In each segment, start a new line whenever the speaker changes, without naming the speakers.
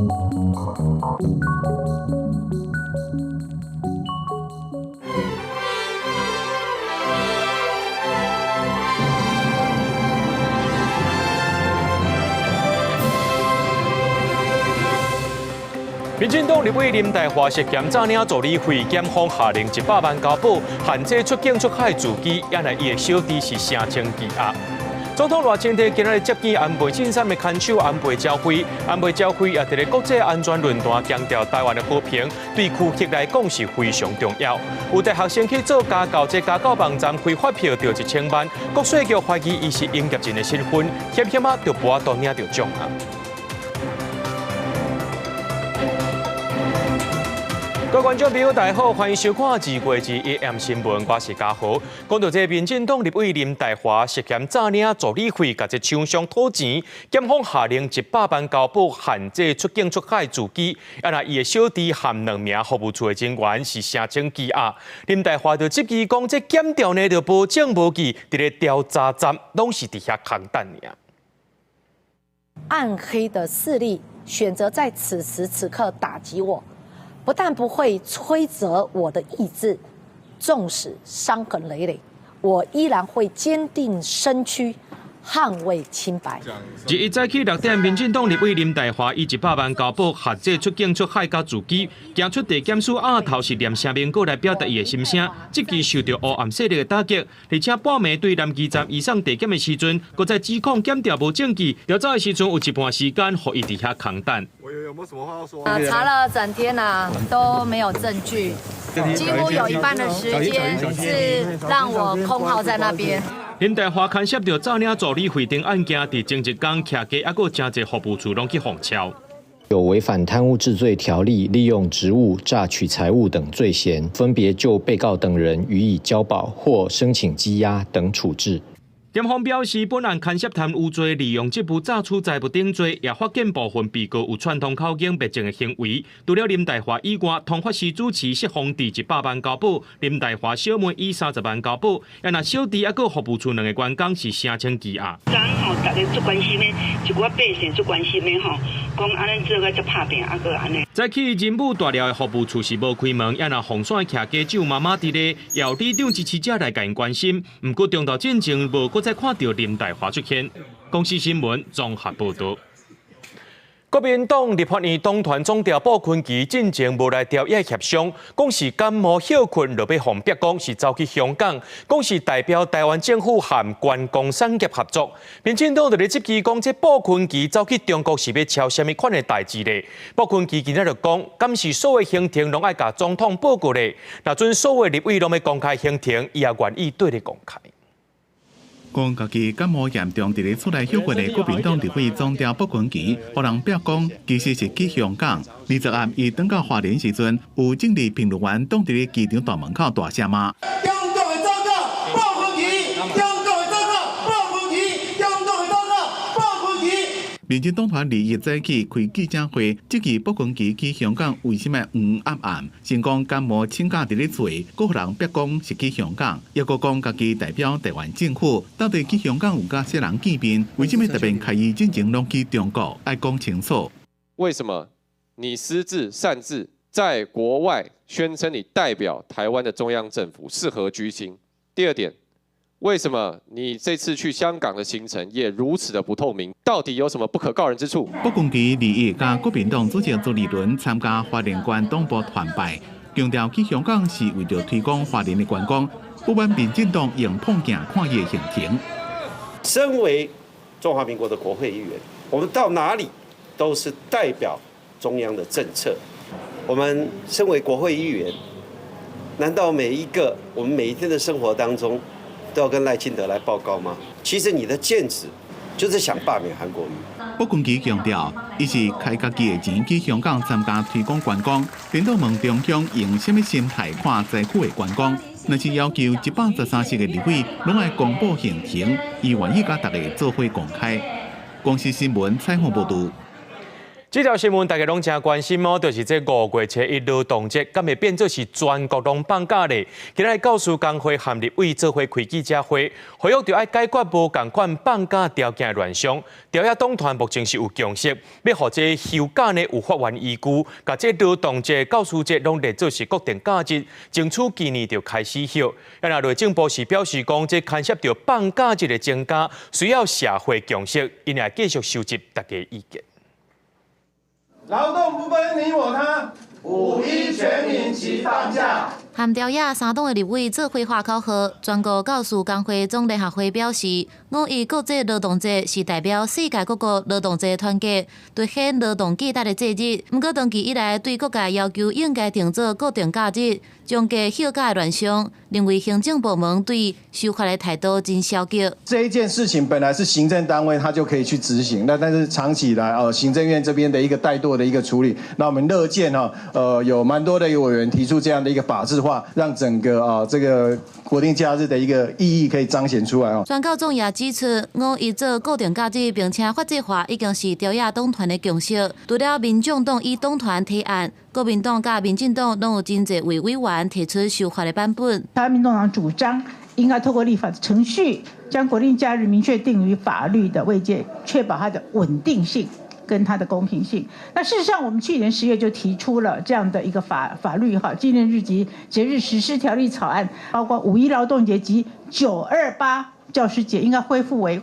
民进党立委林岱华涉嫌诈领助理费，检方下令100万交保，限制出境出海自机，原来伊的小弟是声称羁押。总统赖清德今日接见安倍晋三的看守安倍昭惠，安倍昭惠也伫咧国际安全论坛强调台湾的和平对区域来讲是非常重要。有大学生去做家教，这家教网站开发票就1000万，国税局怀疑伊是营业人的身份，险险啊就跋倒领着奖啊！各位观众朋友，大家好，欢迎收看2月2 AM 新闻，我是嘉豪。讲到这民进党立委林岱华涉嫌诈领助理费，甲这厂商讨钱，检方下令100万交保，限制出境出海自机。原来伊的小弟和2名服务处的人员是声称羁押。林岱华就质疑讲，这检调呢就无证无据，伫咧调查站拢是伫遐空等尔。
暗黑的势力选择在此时此刻打击我。不但不会摧折我的意志，纵使伤痕累累，我依然会坚定身躯，捍卫清白。
日一早起6点，民进党立委林岱华以100万交保，限制出境出海甲自机，行出地检署案头是念声明稿来表达伊的心声，即期受到黑暗势力的打击，而且半暝对南基站移送地检的时阵，搁在指控检调无证据，调查的时阵有一半时间，互伊伫遐空等。
有没有什么话要说？
查了整天都没有证据，几乎有一半的时间是让我空耗在那边。
林岱华牵涉到诈领助理费等案件，伫前一天徛家，还佫真侪服务处拢去封敲。
有违反贪污治罪条例、利用职务诈取财物等罪嫌，分别就被告等人予以交保或申请羁押等处置。
检方表示，本案牵涉贪污罪、利用职务诈取财物等罪，也发现部分被告有串通口径别证的行为。除了林岱华以外，通法师主持释放伫100万交保，林岱华小妹以30万交保，那小弟还佫服务处2个员工是声称羁押。
昨吼，大家最关心的，一寡百姓最关心的吼，讲安尼做个才拍拼，还佫安尼。
早起人武大寮的服务处是无开门，也那红线徛家只有妈妈伫咧，要里长支持者来甲因关心。不过中道进前无搁再看到林岱华出现。公司新闻综合报道。国民党立法院党团总调鲍坤基进前无来调解协商，讲是感冒休困，落要互逼讲是走去香港，讲是代表台湾政府和观光产业合作。民进党就咧质疑讲，这鲍坤基走去中国是要抄什么款的代志咧？鲍坤基今日就讲，敢是所有行程拢爱甲总统报告咧？若准所有立委拢要公开行程，伊也愿意对咧公开。
讲家己感冒严重，伫咧厝内休困的国民党立委总调鲍坤基，互人逼讲其实是去香港。20暗伊登到花莲时阵，有政治评论员挡伫咧机场大门口大声骂。民进党团2日早起开记者会，质疑鲍坤基去香港为什么暗？先讲感冒请假伫咧厝，搁互人逼讲是去香港，又搁讲家己代表台湾政府，到底去香港有甲谁人见面？为什么特别开议进前拢去中国？爱讲清楚。
为什么你私自擅自在国外宣称你代表台湾的中央政府是何居心？第二点。为什么你这次去香港的行程也如此的不透明？到底有什么不可告人之处？
鲍坤基2日甲国民党主席朱立伦参加花莲县党部团拜，强调去香港是为了推广花莲的观光，不满民进党用碰镜看伊的行程。
身为中华民国的国会议员，我们到哪里都是代表中央的政策。我们身为国会议员，难道我们每一天的生活当中，都要跟赖清德来报告吗？其实你的剑指就是想罢免韩国瑜。
鲍坤基强调，伊是开家己的钱去香港参加推广观光，领导问中央用什么心态看在区的观光？若是要求113席的立委拢爱公布行程，伊愿意甲大家做伙公开。公司新闻采访报道。
这条新闻大家拢真关心哦，就是这5月7日劳动节，敢会变作是全国拢放假咧？今日教师工会和立委做伙开记者会，呼吁着要解决无共款放假条件乱象。朝野党团目前是有共识，要让这休假呢有法源依据，把这劳动节、教师节拢列作是国定假日，争取今年就开始休。那内政部是表示讲，这牵涉到放假日的增加，需要社会共识，因来继续收集大家意见。
劳动不分你我他，5·1全民齐放假。
和朝野3党的立委做伙画口号，全国教师工会总联合会表示，5·1国际劳动节是代表世界各国劳动者团结、凸显劳动价值的节日。不过，长期以来对各界要求应该定做国定假日，终结休假的乱象，认为行政部门对修法的态度真消极。
这一件事情本来是行政单位他就可以去执行，但是长期以来行政院这边的一个怠惰的一个处理，那我们乐见有蛮多的委员提出这样的一个法制化，让整个这个国定假日的一个意义可以彰显出来哦。
宣告总也指出，5·1做固定假日，并且法制化已经是朝野党团的共识。除了民众党以党团提案，国民党甲民进党拢有真侪位委员提出修法的版本。
台湾民众党主张应该透过立法的程序，将国定假日明确定于法律的位阶，确保它的稳定性跟它的公平性。那事实上，我们去年10月就提出了这样的一个法律纪念日及节日实施条例草案，包括5·1劳动节及9·28教师节应该恢复为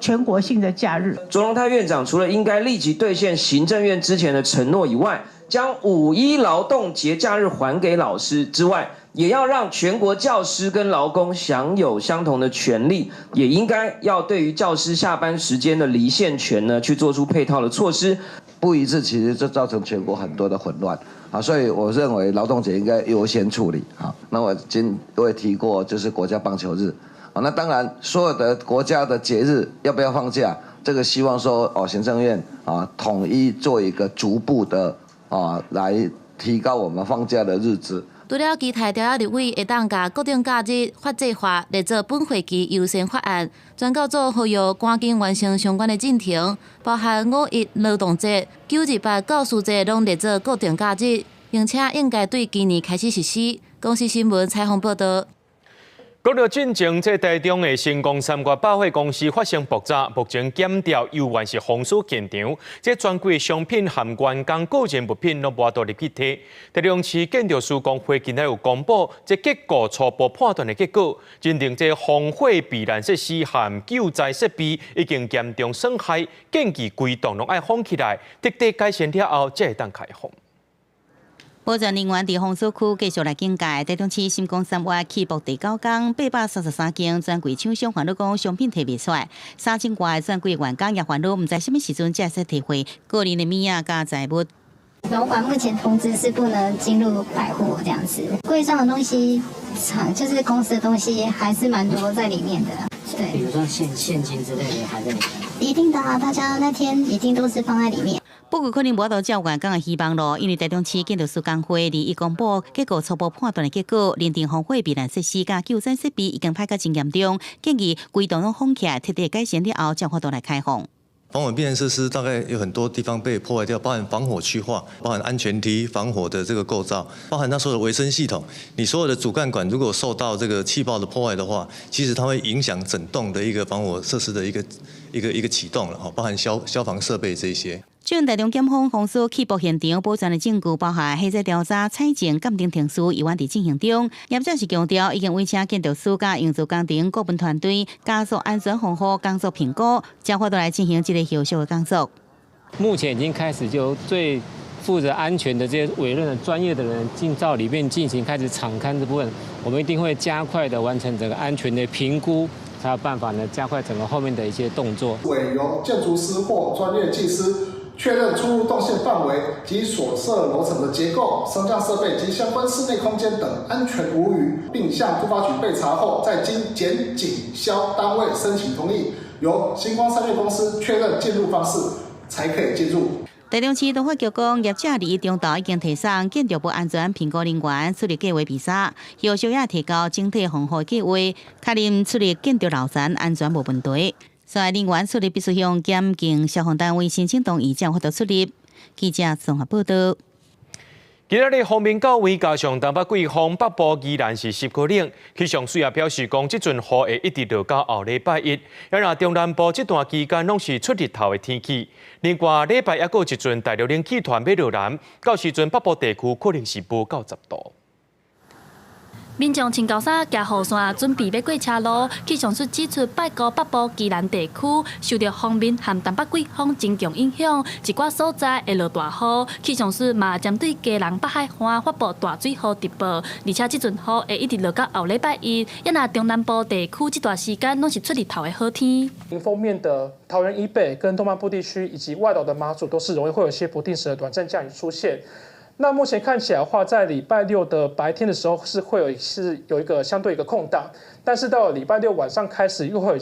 全国性的假日。
卓荣泰院长除了应该立即兑现行政院之前的承诺以外，将5·1劳动节假日还给老师之外，也要让全国教师跟劳工享有相同的权利，也应该要对于教师下班时间的离线权呢，去做出配套的措施。
不一致，其实就造成全国很多的混乱啊，所以我认为劳动节应该优先处理啊。那我也提过，就是国家棒球日啊，那当然所有的国家的节日要不要放假，这个希望说行政院统一做一个逐步的来提高我们放假的日子。
除了其他朝野立委会当甲国定假日法制化列作本会期优先法案，专教组呼吁赶紧完成相关的进程，包含5·1劳动节、9·28教师节拢列作国定假日，并且应该对今年开始实施。公司新闻采访报道。
讲到进前，这台中的新光三越百货公司发生爆炸，目前检调由原是封锁现场，这专柜的商品含员工个人物品拢无到入去摕。台中市建筑师工会今日有公布，这结果初步判断的结果，认定这防火避难设施含救灾设备已经严重损害，建议规栋拢爱封起来，彻底改善了后才会当开放。
保全人员伫封锁区继续来警戒，台中市新光三越起步第9天，833间专柜厂商烦恼讲商品摕袂出来，3000外的专柜员工也烦恼，唔知什么时阵才会摕回个人的物仔甲财物。
楼管目前通知是不能进入百货这样子，柜上的东西，就是公司的东西还是蛮多在里面的。对，
比如说现金之类的还在里面。
一定的啊，大家那天一定都是放在里面。
不过可能无到照员工的希望咯，因为台中市建筑师工会2日公布结果初步判断的结果，认定防火避难设施甲救灾设备已经歹到真严重，建议规栋拢封起来，彻底改善了后，才法度来开放。
防火避难设施大概有很多地方被破坏掉，包含防火区划，包含安全梯、防火的这个构造，包含它所有的维生系统。你所有的主干管如果受到这个气爆的破坏的话，其实它会影响整栋的一个防火设施的一个启动了哈，包含消防设备这些。
就台中检方封锁起步现场保全的证据，包含黑色调查、采证、鉴定程序，依然伫进行中。业者是强调，已经委请建筑师甲营造工程顾问团队加速安全防火工作评估，才法度来进行这个后续的工作。
目前已经开始就最负责安全的这些委任的专业的人进到里面进行开始场勘这部分，我们一定会加快的完成整个安全的评估，才有办法呢加快整个后面的一些动作。
委由建筑师或专业技师确认出入动线范围及所设楼层的结构、升降设备及相关室内空间等安全无虞，并向都发局备查后，再经检警消单位申请同意，由新光三越公司确认进入方式，才可以进入。
台中市都发局讲，业者2日中昼已经提送建筑部安全评估人员出入计划比赛，要求也提高整体防火计划，确认出入建筑楼层安全无问题。所以人员出入必须向检警消防单位申请同意，才法度出入。记者综合报道。
今日方面到位加上东北季风，北部依然是湿过冷。气象署也表示讲，这阵雨会一直落到后礼拜一。然而中南部这段期间拢是出日头的天气。另外礼拜一有一阵大陆冷气团要落南，到时阵北部地区可能是无到10度。
民众穿高衫、行雨伞，准备要过车路。气象署指出，拜高北部宜兰地区受到锋面和东北季风增强影响，一寡所在会落大雨。气象署嘛针对基隆北海岸发布大水雨特报，而且这阵雨会一直落到后礼拜一。也那中南部地区这段时间拢是出日头的好天。
迎风面的桃园以北跟东半部地区以及外岛的马祖都是容易会有一些不定时的短暂降雨出现。那目前看起来的话，在礼拜六的白天的时候是有一个相对一个空档，但是到了礼拜六晚上开始又会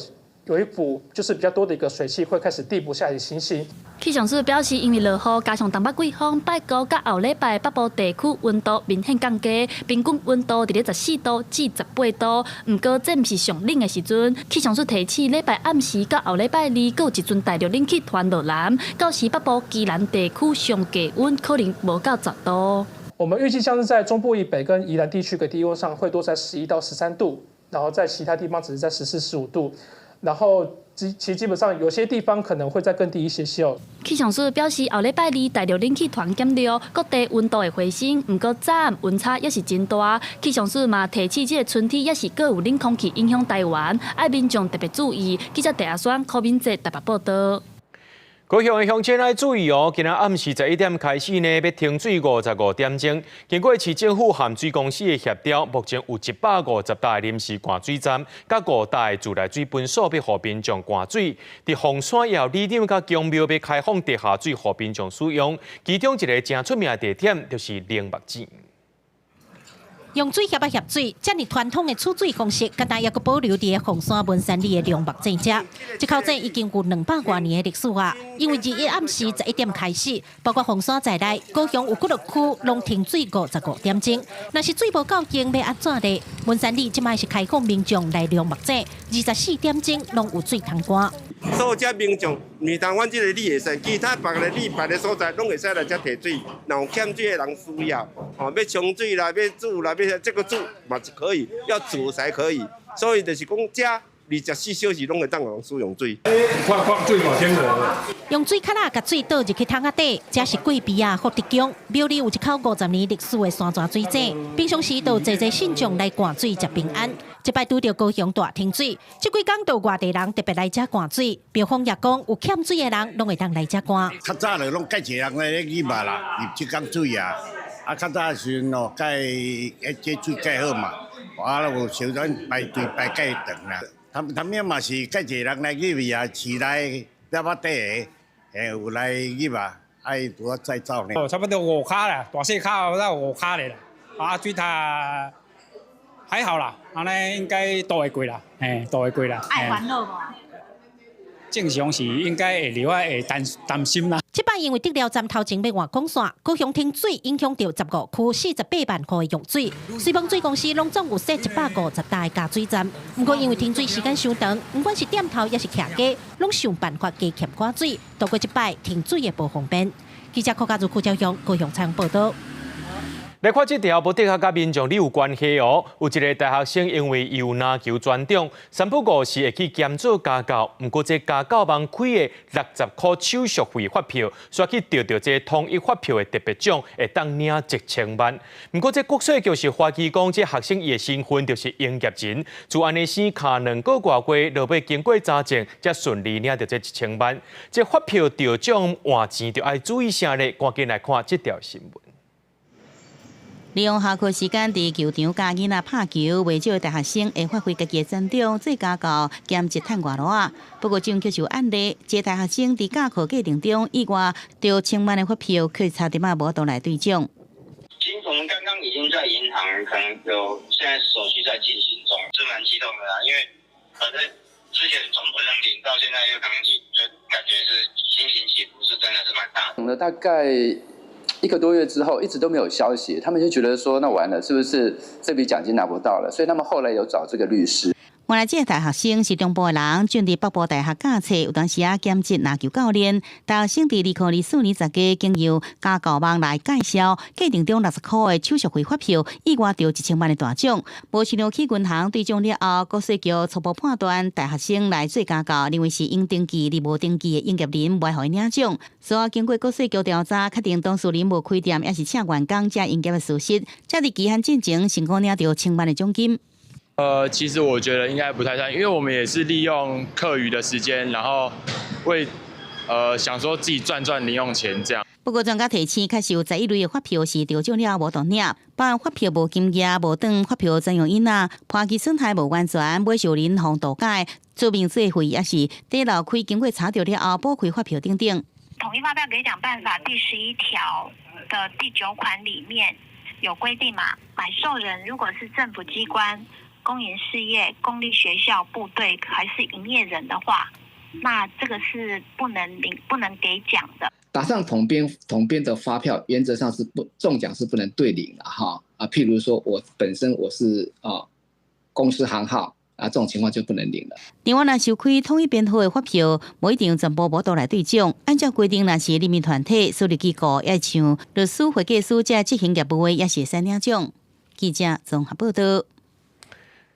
有一股就是比较多的一个水汽会开始递补下来的情形。
气象署表示，因为落雨加上东北季风，拜高甲后礼拜北部地区温度明显降低，平均温度伫咧14度至18度。不过这毋是上冷的时阵，气象署提醒礼拜暗时甲后礼拜二，阁有一阵大陆冷气团落南，到时北部宜兰地区上低温可能无到10度。
我们预计像是在中部以北跟宜兰地区的低温上会多在11到13度，然后在其他地方只是在14、15度。然后其实基本上有些地方可能会再更低一些些哦。
气象署表示，后礼拜二大陆冷气团减弱，各地温度会回升，不过早晚温差也是真大。气象署嘛提醒，这个春天也是各有冷空气影响台湾，爱民众特别注意。记者陈阿选柯敏哲台北报道。
高雄的乡亲要注意哦！今日暗时11点开始呢，要停水55点钟。经过市政府和水公司的协调，目前有150台临时灌水站，甲5台自来水分所要互民众灌水。伫凤山也有里长甲公庙要开放地下水互民众使用，其中一个真出名的地点就是冷目井。
用水协水，这么传统的储水方式，敢若也阁保留伫凤山文山里的凉目井遮。这口井已经有200多年的历史啊！因为21暗时11点开始，包括凤山在内，高雄有9个区拢停水55点钟。若是水无够用，要安怎呢？文山里即摆是开放民众来凉目井，24点钟拢有水通灌。
所有遮民众，唔当阮这个里会使，其他别个里别个所在拢会使来遮摕水。若有欠水的人需要，哦，要冲水啦，要煮啦，要这个煮嘛是可以，要煮才可以。所以就是讲遮24小时拢会当人使用水。看水嘛，天热。
用水卡拉甲水倒入去桶仔底，这是贵宾啊福德宫庙里有一口50年历史的山泉水井，平常时都有侪信众来灌水食平安。这摆拄到高雄大停水，这几天都外地人特别来遮灌水。庙方也讲，有欠水的人拢会当来遮灌。
较早就拢介济人来入嘛啦，入这缸水啊。啊，较早时阵哦，介这水介好嘛，啊，有小转排队排介长啦。他们嘛是介济人来入去啊，市内了把底个，有来入啊，爱多再造呢。
哦，差不多5卡啦，大细卡到5卡的啦。啊，水塔还好啦，安尼应该都会过啦，都会过啦。
爱烦恼无？
正常是应该会留会担心啦。
这摆因为得了站头前要换公线，高雄停水影响到15区48万户的用水。水泵水公司拢总有设150台加水站，不过因为停水时间伤长，不管是店头也是徛街，拢想办法加欠挂水，度过这摆停水的不方便。记者柯家如赵雄高雄采访报道。
来看这条，无的确甲民众你有关系哦。有一个大学生因为有篮球专长，3不5时会去兼做家教，不过这家教网开的60块手续费发票，煞去得到这统一发票的特别奖，会当领1000万。不过这国税局是怀疑讲，这学生伊的身份就是营业人，就安尼先卡2个月月，落尾经过查证，才顺利领到这1000万。这发票得奖换钱，就要注意啥呢？赶紧来看这条新闻。
利用下课时间伫球场教囡仔拍球，未少大学生会发挥家己的专长，做家教兼职趁外劳。不过，政局有案例，这大学生伫教课过程中意外得1000万的发票，却差点无倒来兑奖。
我们刚刚已经在银行，可能有现在手续在进行中，是蛮激动的啦。因为反正之前从不能领到现在又可能领，就感觉是心情起伏是真的是蛮大的。
等了大概1个多月之后，一直都没有消息，他们就觉得说，那完了，是不是这笔奖金拿不到了？所以他们后来有找这个律师。
原来这个大学生是中部的人，转伫北部大学教册，有当时兼职篮球教练。大学生伫2024年10月经由加购网来介绍，计定中60块的手续费发票，意外着1000万的大奖。无信用去银行对奖了后，国税局初步判断大学生来做加购，认为是应登记而无登记的营业人未互伊领奖。所以经过国税局调查，确定当事人无开店，也是请员工加营业的事实，才伫期限进前成功领到1000万的奖金。
其实我觉得应该不太算，因为我们也是利用课余的时间，然后为想说自己赚零用钱这样。
不过专家提醒，确实有11类的发票是调奖了无当领，包含发票无金额、无当发票专用印啊，判期损害无完全、未受人防盗改、出名作废，也是底楼开经过查到了后补开发票等等。
统一发票给奖办法第11条的第9款里面有规定嘛，买受人如果是政府机关、公营事业、公立学校、部队还是营业人的话，那这个是不能给奖的。
打上统编的发票，原则上是中奖是不能对领的哈譬如说我本身我是公司行号这种情况就不能领了。
另外，若收开统一编号的发票，无一定全部无倒来对奖。按照规定，若是人民团体、私立机构，也像律师、会计师这执行业务的，也是使领奖。记者综合报道。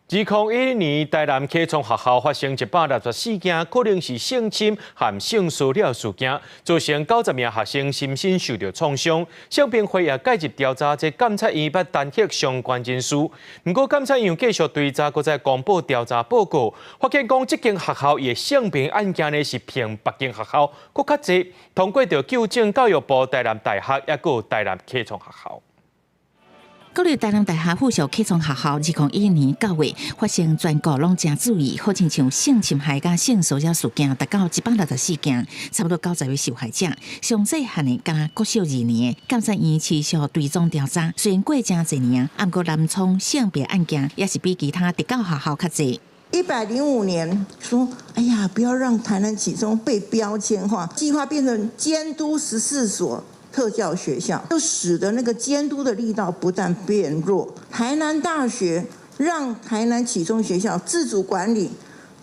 2011年，台南科创学校发生164件可能是性侵和性骚扰事件，造成90名学生心身受到创伤。性平会也介入调查，这监察院捌弹劾相关人士。不过，监察院继续追查，搁再公布调查报告，发现讲这间学校的性平案件呢是偏别间学校搁较侪，通过着纠正教育部、台南大学，也搁台南科创学校。
国立台南大学附属科创学校2011年9月发生全国拢真注意，好亲像性侵害甲性骚扰事件，达到164件，差不多90位受害者。详细汉的敢国小2年，监察院持续追踪调查，虽然过真侪年，不过南充性别案件也是比其他特教学校较侪。
105年说，哎呀，不要让台南启聪被标签化，计划变成监督14所。特教学校就使得那个监督的力道不但变弱。台南大学让台南启聪学校自主管理，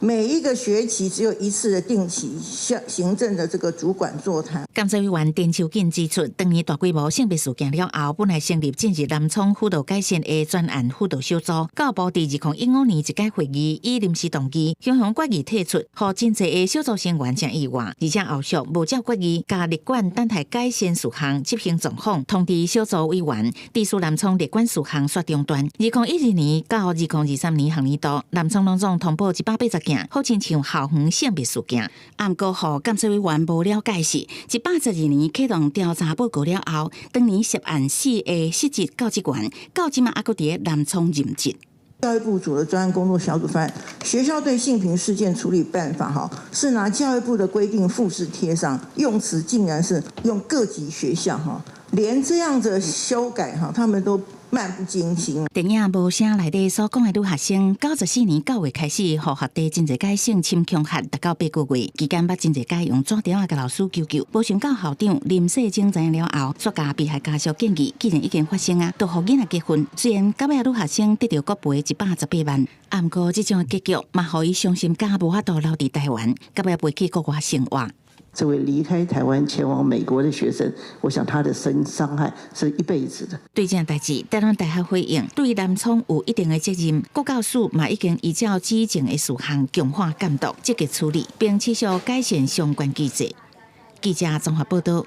每一个学期只有1次的定期行政的这个主管座谈。
监察委员丁秋瑾指出，当年大规模性别事件了后，本来成立近日南充辅导改善的专案辅导小组，教部伫2015年一届会议以临时动议，向决议提出，予真侪的小组成员正意外，而且后续无照决议，加立管等待改善事项执行状况，通知小组委员，地属南充立管事项煞中断。2012年到2023年学年度，南充拢总通报180件，好亲像校园性别事件。不过，予监察委员无了解是182年启动调查报告了后，当年涉案4个失职教职员，到今嘛还搁伫南充任职。
教育部组的专案工作小组发现，学校对性平事件处理办法是拿教育部的规定复制贴上，用词竟然是用各级学校连这样的修改他们都漫不经心。
电影无声内底所讲的女学生，94年9月开始，予学弟真侪届性侵强悍，达到8个月，期间捌真侪届用纸条甲老师求救，无想到校长林世晶知影了后，煞甲被害家属建议，既然已经发生就予囡仔结婚。虽然9位女学生得到国赔118万，不过这种结局嘛，予伊伤心甲无法度留伫台湾，9位飞去国外生活。
这位离开台湾前往美国的学生，我想他的伤害是一辈子的。
对这件代志，台湾大学回应，对南充有一定的责任。国教署嘛已经依照之前的事项强化监督，积极处理，并持续改善相关机制。记者综合报道。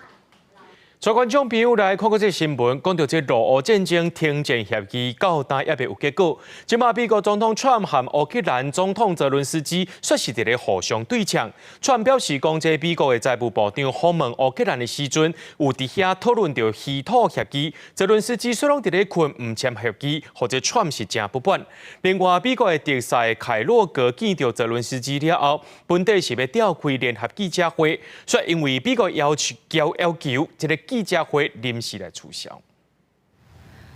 全观众朋友来看过这新闻，讲到这俄乌战争停战协议到今也未有结果。即马美国总统 Trump 和乌克兰总统泽伦斯基说是伫咧互相对呛。Trump 表示，讲这美国的财务部长访问乌克兰的时阵，有伫遐讨论到稀土协议。泽伦斯基虽然伫咧困唔签协议，或者 Trump 是真不满。另外，美国的特使凯洛格见到泽伦斯基了后，本地是要召开联合记者会，说因为美国要求这个记者会临时来取消。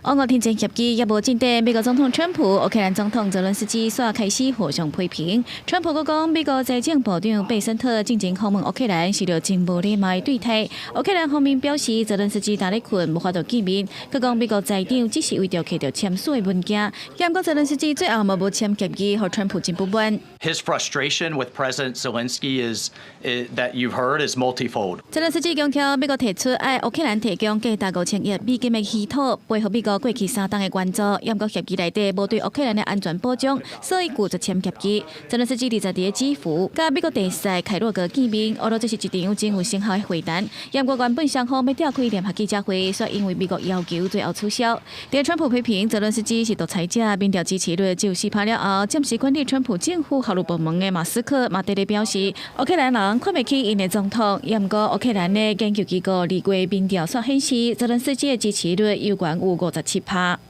俄俄天前协议也无进展，美国总统川普、乌克兰总统泽伦斯基煞开始互相批评。川普佫讲，美国财政部长贝森特进前访问乌克兰是着真无礼貌的对待。乌克兰方面表示，泽伦斯基打咧困，无法度见面。佫讲美国财长只是为着摕到签署的文件，嫌过泽伦斯基最后无签协议，互川普真不满。
His frustration with President Zelensky is that you've heard is multifold.
泽伦斯基强调，美国提出爱乌克兰提供价值5,000亿美金的系统，配合美国过去3档的援助，严格协议内底无对乌克兰的安全保障，所以拒绝签协议。泽伦斯基20日基辅，甲美国地使凯洛格见面，俄罗这是一场真有成效的会谈。严国原本双方要召开联合记者会，却因为美国要求最后取消。对川普批评泽伦斯基是独裁者，民调支持率只有4%了后，暂时管理川普政府法律部门的马斯克马特咧表示，乌克兰人看不起因的总统。严过乌克兰的研究机构2月民调所显示，泽伦斯基的支持率有悬有57%。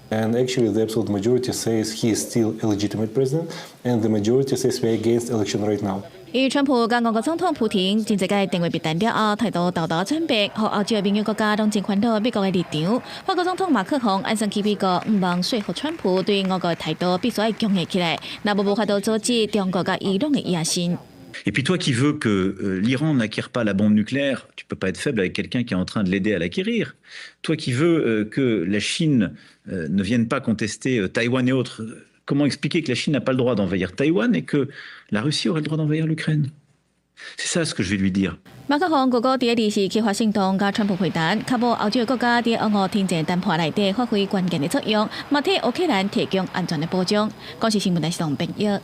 And actually, the absolute majority says he is still a legitimate president, and the majority says we're against election right now.
因为川普甲俄国总统普廷真侪个电话密谈了后，态度豆豆转变，和欧洲盟友国家拢真看到美国的立场。法国总统马克宏暗算起美国唔望说服川普对俄国的态度必须要强硬起来，若无法度阻止中国甲伊朗的野心。
Et puis toi qui veux que l'Iran n'acquiert pas la bombe nucléaire, tu peux pas être faible avec quelqu'un qui est en train de l'aider à l'acquérir. Toi qui veux que la Chine ne vienne pas contester Taïwan et autres, comment expliquer que la Chine n'a pas le droit d'envahir Taïwan et que la Russie aurait le droit d'envahir l'Ukraine? C'est ça ce que je vais lui dire.
马克宏哥第2是计划行动甲川普会谈，确保欧洲的国家在俄乌天前谈判内底发挥关键的作用，嘛替乌克兰提供安全的保障。港视新闻台是同编译。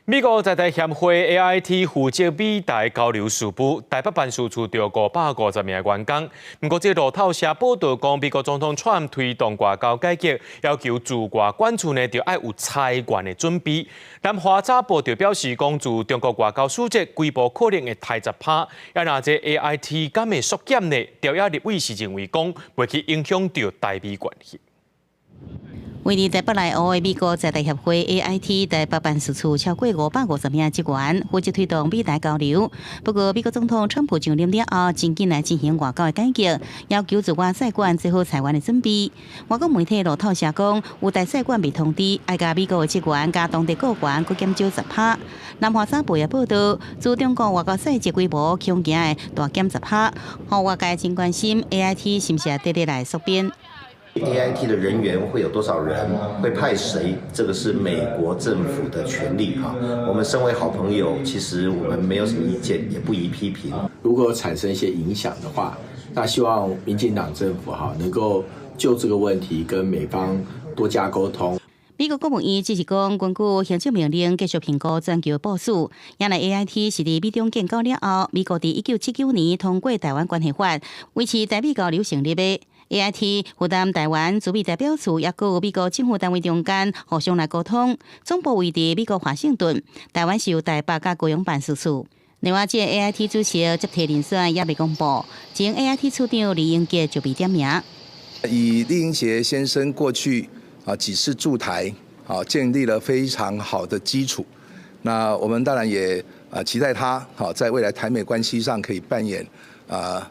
美国在台协会 AIT 负责美台交流事务，台北办事处着550名员工。不过，这路透社报道讲，美国总统川普推动外交改革，要求驻外管处呢，就要有裁员的准备。南华早报就表示讲，自中国外交使节规模可能会抬10%，也若这 AIT 敢会缩减呢？朝野立委是认为讲，袂去影响到台美关系。
位于台北内湖的美国在台协会 AIT 台北办事处超过550名职员负责推动美台交流。不过，美国总统川普上任了后，真紧来进行外交的改革，要求驻外使馆做好裁员的准备。外国媒体路透社讲，有台使馆被通知，要甲美国的职员加当地雇员搁减少10%。南华早报也报道，自中国外交使节规模恐惊的大减10%，让外界真关心 AIT 是不是直直来缩编。
AIT 的人员会有多少人？会派谁？这个是美国政府的权利哈。我们身为好朋友，其实我们没有什么意见，也不宜批评。
如果产生一些影响的话，那希望民进党政府哈能够就这个问题跟美方多加沟通。
美国国务院只是讲，根据行政命令继续评估全球部署。原来 AIT 是伫美中建交了后，美国伫1979年通过《台湾关系法》，维持台美交流成立的。AIT 负担台湾驻美代表处，也有美国政府单位中间互相来沟通。总部位伫美国华盛顿，台湾是由台北甲高雄办事处。另外，这 AIT 主席接替人选也未公布，前 AIT 处长李英杰就被点名。
以李英杰先生过去几次驻台建立了非常好的基础。那我们当然也期待他在未来台美关系上可以扮演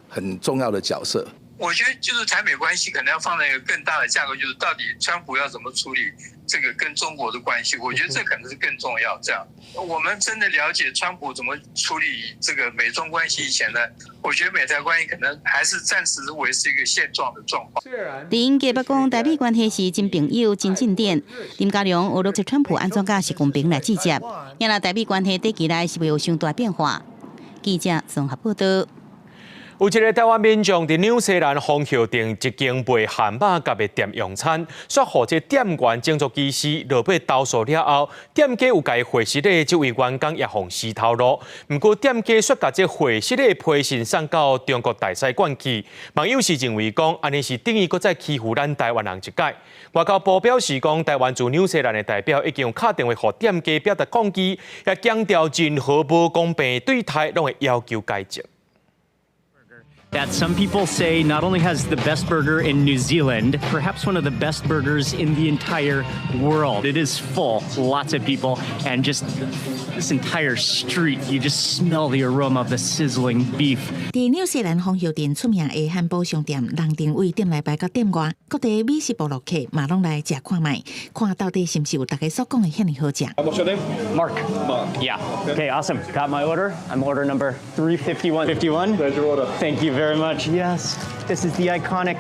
很重要的角色。
我觉得就是台美关系可能要放在一个更大的架构，就是到底川普要怎么处理这个跟中国的关系，我觉得这可能是更重要。这样，我们真的了解川普怎么处理这个美中关系以前呢，我觉得美台关系可能还是暂时维持一个现状的状况。
李英杰讲，台美关系是真朋友、真进展。林佳龙俄罗斯川普安怎甲是公平来直接，原来台美关系短期内是未有上大变化。记者综合报道。
有一个台湾民众伫纽西兰丰丘町一间卖汉堡甲的店用餐，却互这店员种族歧视，落尾投诉了后，店家有甲货室的这位员工也互死头路。不过店家却甲这货室的批信送到中国大使馆去。网友是认为讲，安尼是等于搁再欺负咱台湾人一届。外交部表示讲，台湾驻纽西兰的代表已经用敲电话互店家表达抗议，也强调任何无公平对待，拢会要求改正。
that some people say not only has the best burger in New Zealand, perhaps one of the best burgers in the entire world. It is full, lots of people, and just this entire street, you just smell the aroma of the sizzling beef.
伫纽西兰风hiệu店出名的汉堡商店，人定位店内摆到店外，各地美食部落客嘛拢来食看卖，看到底是毋是有大家所讲的遐尼好食。
What's your name? Mark. Yeah. Okay, awesome. Got my order. I'm order number 351. 51? There's your order. Thank you very much. Yes, this is the iconic,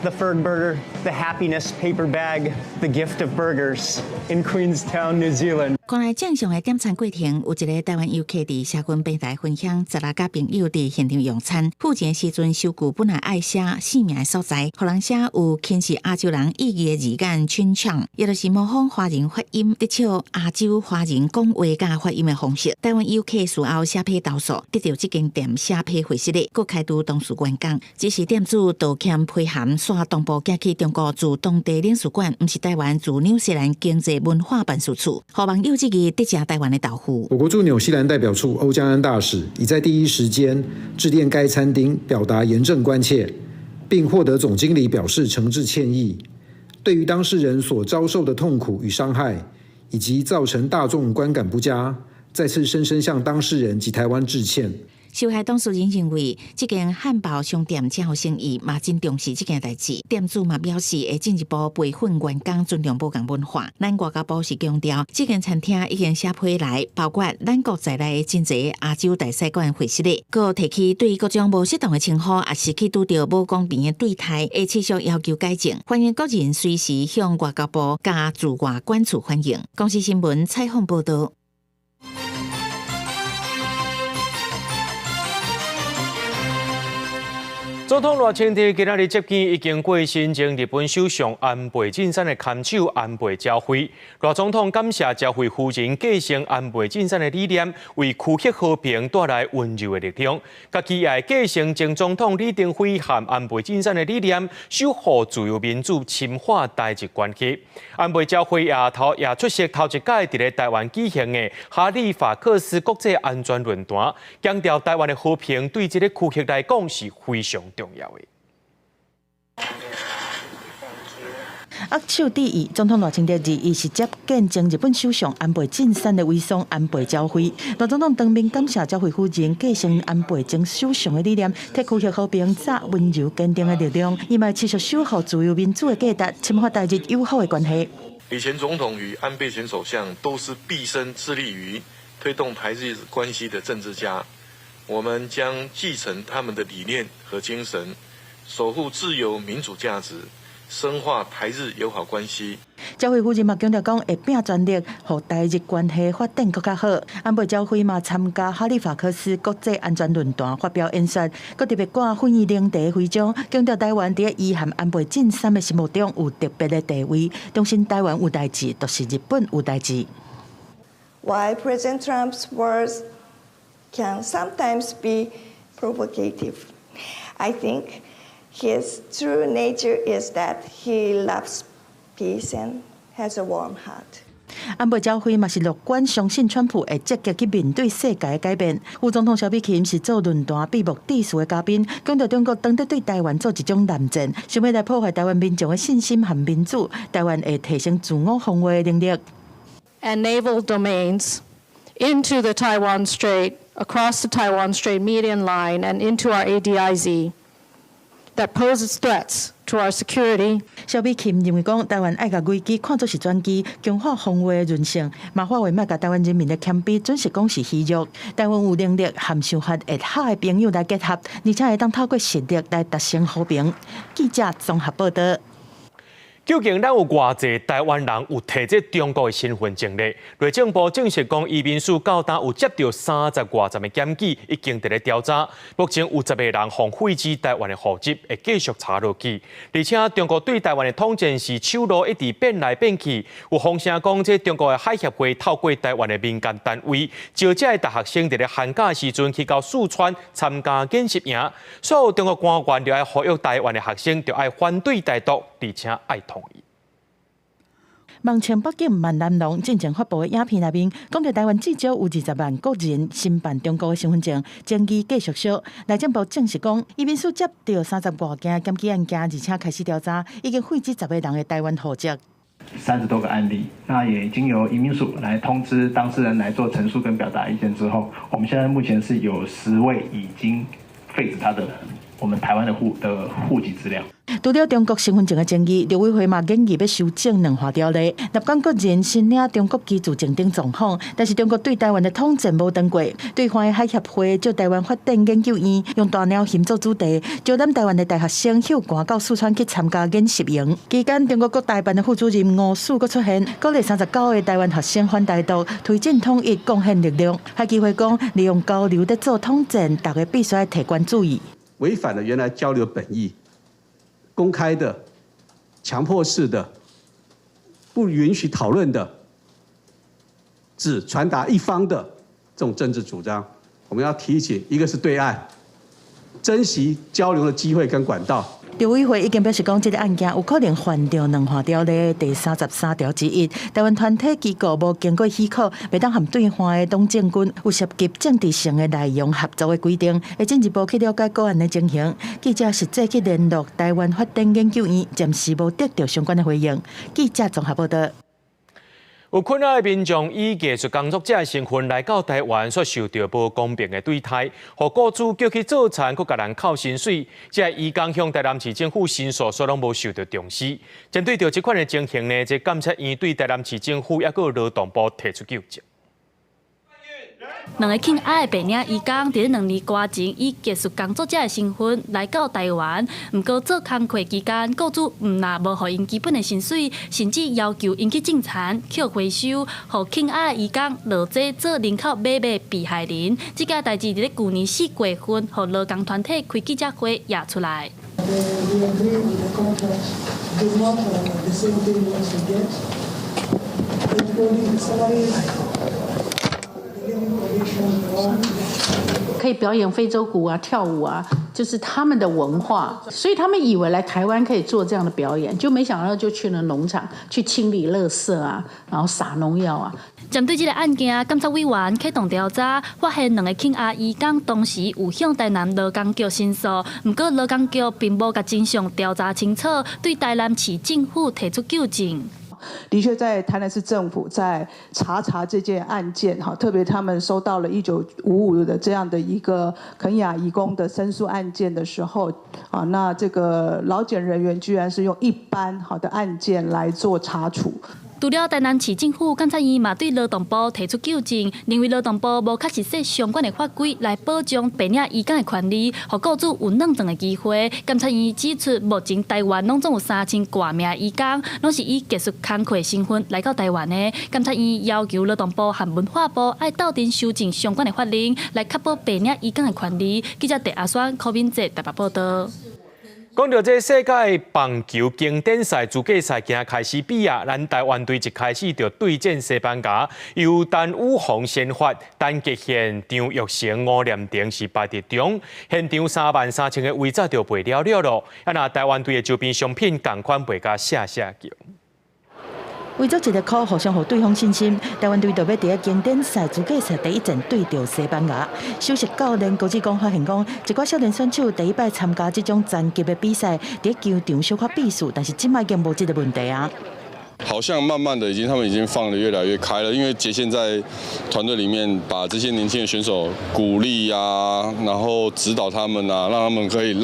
the Ferg burger, the happiness paper bag, the gift of burgers in Queenstown, New Zealand.
看来正常的点餐过程，有一个台湾游客伫社群平台分享16家朋友伫现场用餐。付钱时阵，收据本来爱写姓名的所在，互人写有轻视亚洲人意义的字眼亲唱，也就是模仿华人发音，得笑亚洲华人讲话甲发音的方式。台湾游客事后写批投诉，得到这间店写批回失的，佫开除董事员工，只是店主道歉批函，刷同步寄去中国驻当地领事馆，毋是台湾驻纽西兰经济文化办事处，互网友质疑得食台湾的豆腐。
我国驻纽西兰代表处欧江安大使已在第一时间致电该餐厅，表达严正关切，并获得总经理表示诚挚歉意。对于当事人所遭受的痛苦与伤害，以及造成大众观感不佳，再次深深向当事人及台湾致歉。
受害当事人认为，这间汉堡商店真好生意，嘛真重视这件代志。店主嘛表示会进一步培训员工尊重无共文化。咱外交部是强调，这间餐厅已经写批来，包括咱国在内的真侪亚洲大使馆会失礼，佮提起对各种无适当的称呼，也是去拄到无公平的对待，会持续要求改正。欢迎个人随时向外交部加驻外管处反映。公司新闻采访报道。
总统赖清德今仔日接见已经过身前日本首相安倍晋三的看守安倍昭惠。赖总统感谢昭惠夫人继承安倍晋三的理念，为区域和平带来温柔的力量。家己也继承前总统李登辉和安倍晋三的理念，守护自由民主，深化台日关系。安倍昭惠也出席头一届伫咧台湾举行的哈利法克斯国际安全论坛，强调台湾的和平对这个区域来讲是非常重要的。
握手致意，总统赖清德日是接见前日本首相安倍晋三的遗孀安倍昭惠。赖总统当面感谢昭惠夫人继承安倍前首相的理念，替区域和平扎温柔坚定的力量，伊嘛持续守护自由民主的价值，深化台日友好的关系。
李前总统与安倍前首相都是毕生致力于推动台日关系的政治家，我们将继承他们的理念和精神，守护自由民主价值，深化台日友好关系。
昭惠夫人嘛强调讲，会拼全力，让台日关系发展更加好。安倍昭惠嘛参加哈利法克斯国际安全论坛发表演说，佮特别挂欢迎领地徽章，强调台湾伫伊和安倍晋三的心目中有特别的地位。相信台湾有代志，就是日本有代志。
While President Trump's words can sometimes be provocative, I think his true nature is that he loves peace and has a warm heart.
安倍昭惠嘛是乐观，相信川普会积极去面对世界的改变。副总统萧美琴是做论坛闭幕致辞的嘉宾，强调中国当在对台湾做一种南战，想要来破坏台湾民众的信心和民主，台湾会提升自我防卫的能力。
And naval domains into the Taiwan Strait, across the Taiwan Strait median line, and into our ADIZ that poses threats to our security.
萧美琴认为讲，台湾爱甲危机看作是转机，强化防卫的韧性，嘛化为莫甲台湾人民的谦卑，准是讲是虚弱。台湾有能力和想法会好的朋友来结合，而且会当透过实力来达成和平。记者综合报道。
究竟咱有偌济台湾人有摕这中国的身份证呢？内政部证实讲，移民署到今有接到30外站的检举，已经伫咧调查。目前有10个人互废止台湾的户籍，会继续查落去。而且中国对台湾的统战是手路一直变来变去，有风声讲，这中国的海协会透过台湾的民间单位，招这大学生伫咧寒假时阵去到四川参加演习营。所有中国官员就要呼吁台湾的学生，就要反对台独，而且爱统一。
目前北京万南龙正常发布的影片内面，讲到台湾至少有20万国人申办中国的身份证，争议继续烧。内政部证实讲，移民署接到30多件检举案件，而且开始调查，已经废止10个人的台湾户籍。
30多个案例，那也已经由移民署来通知当事人来做陈述跟表达意见之后，我们现在目前是有10位已经废止他的我们台湾的户籍资料。
除了中国身份证的争议，陆委会嘛建议要修正两项条例，立管国人申领中国居住证等状况，但是中国对台湾的统战无断过。对方的海协会就台湾发展研究院用大鸟形做主题，招揽台湾的大学生休寒到四川去参加研习营。期间，中国各大办的副主任吴曙阁出现，鼓励39个台湾学生反台独，推进统一，贡献力量。海基会讲，利用交流在做统战，大家必须要提关注意。
违反了原来交流本意。公开的、强迫式的、不允许讨论的、只传达一方的这种政治主张，我们要提醒：一个是对岸，珍惜交流的机会跟管道。
陆委会已经表示讲，这个案件有可能犯着两项条例第33条之一。台湾团体机构无经过许可，袂当和对方的党政军有涉及政治性的内容合作的规定，会进一步去了解个案的情形。记者实际去联络台湾发展研究院，暂时无得到相关的回应。记者综合报道。
有困难的民众以艺术工作者的身份来到台湾，所受到不公平的对待，互雇主叫去做田，佮甲人扣薪水，这移工向台南市政府申诉，所拢无受到重视。针对着这款的情形呢，这监察院对台南市政府也佮劳动部提出纠正。
两个庆爱的白领移工，伫2年多前以技术工作者的身份来到台湾，不过做工课期间，雇主唔但无予因基本的薪水，甚至要求因去种田、捡回收，互庆爱的移工落座做人口买卖被害人。这件代志伫咧去年4月份，互劳工团体开记者会也出来。
可以表演非洲鼓啊、跳舞啊，就是他们的文化，所以他们以为来台湾可以做这样的表演，就没想到就去了农场去清理垃圾啊，然后撒农药啊。
针对这个案件，监察委员启动调查，发现2个庆阿移工当时有向台南劳工局申诉，不过劳工局并无甲真相调查清楚，对台南市政府提出纠正。
的确，在台南市政府在查这件案件，哈，特别他们收到了1955的这样的一个肯雅移工的申诉案件的时候，啊，那这个劳检人员居然是用一般好的案件来做查处。
除了台南市政府监察院嘛对劳动部提出纠正，认为劳动部无确实说相关的法规来保障白领移工的权利，互雇主有认证的机会。监察院指出，目前台湾拢总有3000多名移工，拢是以技术工课身份来到台湾的。监察院要求劳动部和文化部爱斗阵修正相关的法令，来确保白领移工的权利。记者陈阿选、柯敏哲台北报道。
讲到这世界棒球经典赛资格赛今开始比啊，咱台湾队一开始就对战西班牙，由陈宇宏先发，单局现张玉成、吴念婷是排伫中，现场33000个位置就卖了咯。啊，那台湾队的周边商品同款卖甲下叫。
为咗一个靠互相互对方信心，台湾队就要伫经典赛资格赛第一战对着西班牙。首席教练高志光发现讲，一寡少年选手第一摆参加这种战级的比赛，伫球场小可避暑，但是今摆已经无这个问题啊。
好像慢慢的他们已经放得越来越开了，因为杰宪在团队里面把这些年轻的选手鼓励啊，然后指导他们啊，让他们可以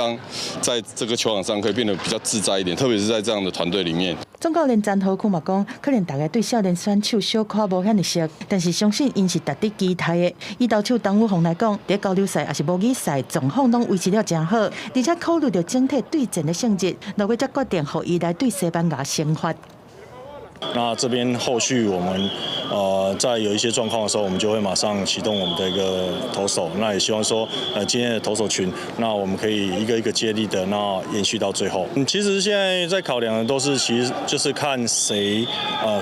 在这个球场上可以变得比较自在一点，特别是在这样的团队里面。
总教练詹和库嘛讲，可能大家对少年选手小可无遐尼熟，但是相信因是值得期待的。以投手陈宇宏来讲，在交流赛也是模拟赛状况拢维持了真好，而且考虑到整体对战的性质，六月才决定让伊来对西班牙先发。
那这边后续我们在有一些状况的时候，我们就会马上启动我们的一个投手。那也希望说今天的投手群，那我们可以一个一个接力的，那延续到最后。其实现在在考量的都是，其实就是看谁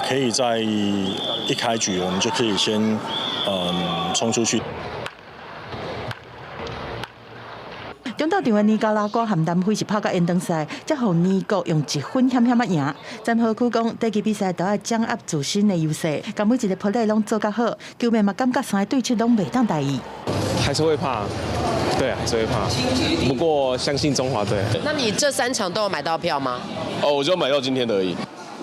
可以在一开局我们就可以先冲出去。
中岛场的尼加拉瓜和南非是拍到延长赛，才互尼国用1分险险赢。詹和区讲，第2比赛都要掌握自身的优势，把每一个 play 拢做较好。球迷嘛感觉3个对手拢袂当大意。
还是会怕，对啊，还是会怕。不过相信中华队。
那你这3场都有买到票吗？
我就买到今天的而已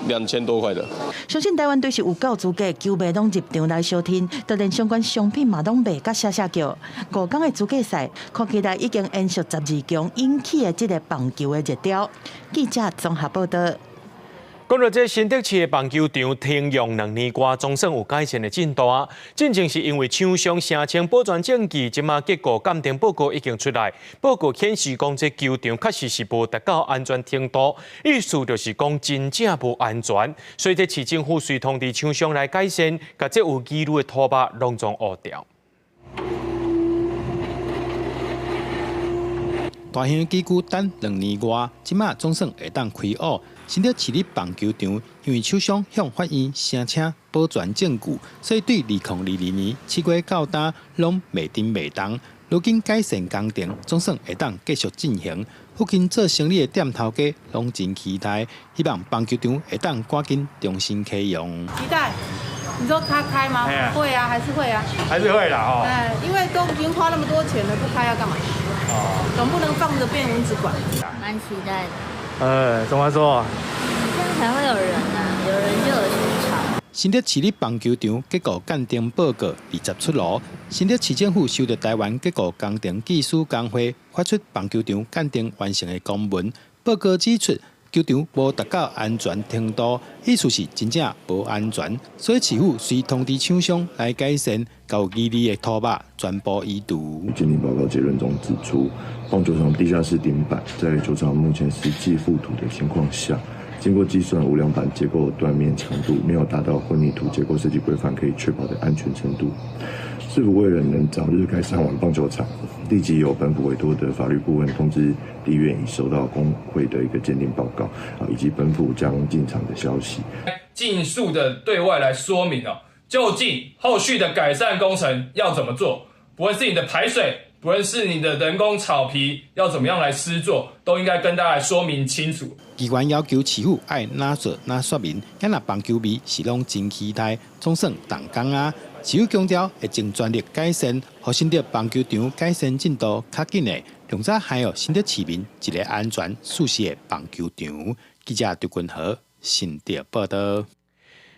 ，2000多块的。
相信台湾队是有够资格，球迷拢入场来收听，就连相关商品嘛拢卖甲写叫。5天的资格赛，看起来已经延续12强引起的这个棒球的热潮。记者综合报道。
讲到这新竹市的棒球场停用2年多，总算有改善的进度啊！正正是因为厂商声称保全证据，即马结果鉴定报告已经出来，报告显示讲这球场确实是无达到安全程度，意思就是讲真正无安全，所以这市政府随通知厂商来改善，把这有疑虑的拖把拢总挖掉。
大型机构等2年外，即马总算会当开学。新竹市立棒球场因为厂商向法院声请保全证据，所以对2022年7月到今拢未定未动。如今改善工程总算会当继续进行。附近做生意的店头家拢真期待，希望棒球场会当赶紧重新启用。
期待。你说他开吗？会啊，还是会啊。
还是会啦哦。
因为都已经花那么多钱了，不开要干嘛？总不能放着变蚊子馆。
蛮期待的。
怎么说？
这样才会有人啊，有人就有市场。
新竹市立棒球场结果鉴定报告20出炉，新竹市政府收到台湾结果工程技术工会发出棒球场鉴定完成的公文，报告指出球场无达到安全程度，意思是真正无安全，所以市府随通知厂商来改善，有疑虑的拖把全部移除。
鉴定报告结论中指出，棒球场地下室顶板在球场目前实际覆土的情况下，经过计算无梁板结构断面强度没有达到混凝土结构设计规范可以确保的安全程度。市府为了能早日改善完棒球场，立即由本府委托的法律顾问通知地院已收到工会的一个鉴定报告，以及本府将进场的消息。
尽速的对外来说明究竟后续的改善工程要怎么做？不论是你的排水，不论是你的人工草皮要怎么样来施作，都应该跟大家来说明清楚。
机关要求市府爱哪做哪说明，因那棒球迷是拢真期待，总算动工啊！市府强调会尽全力改善，让新竹棒球场改善进度较紧的，两者还有新竹市民一个安全舒适的棒球场。记者刘君和新竹报道。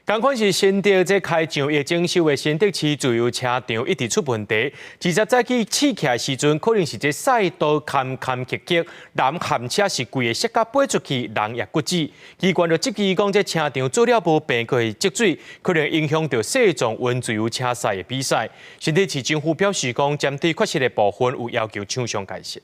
同款是新竹这开场已整修的新竹市自由车场一直出问题。20早起起起来时阵，可能是这赛道坎坎坷坷，人陷车是规个摔甲飞出去，人也骨折。机关就质疑讲，这车场做了无平过积水，可能影响到世壮运自由车赛的比赛。新竹市政府表示讲，针对缺失的部分有要求厂商改善。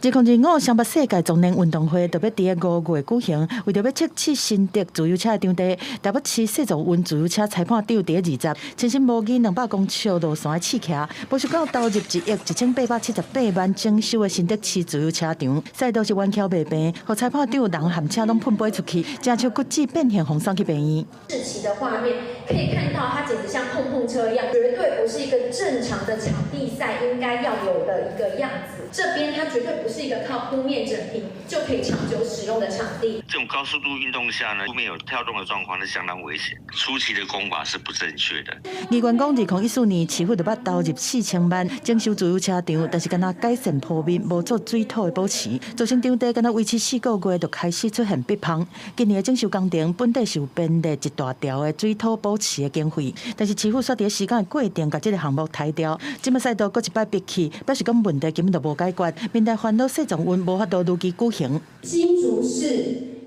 2025双北世界总能运动会特别伫5月举行，为着要测试新竹自由车的场地，台北市世总运自由车裁判长伫20全身模拟200公尺路线的试骑，不需到投入1亿1878万整修的新竹市自由车场，赛道是弯翘袂平，和裁判长人含车拢喷飞出去，真像骨折变形，红送去病院。
试骑的画面可以看到，它简直像碰碰车一样，绝对不是一个正常的场地赛应该要有的一个样子。这边它绝对不是一个靠铺面整平就可以长久使用的场地。
这种高速度运动下呢，路面有跳动的状况是相当危险，初期的工法是不正确的。
议员讲，2014年市府就捌投入4000万整修自由车场，但是敢若改善铺面，无做水土的保持，造成场地敢若维持4个月就开始出现壁碰。今年的整修工程本地是有编列一大条的水土保持的经费，但是市府煞伫时间的过程，把这个项目抬掉。今麦赛道搁一摆逼起，表示讲问题根本就无解决，面对烦恼世总运无法度如期举行。
新竹市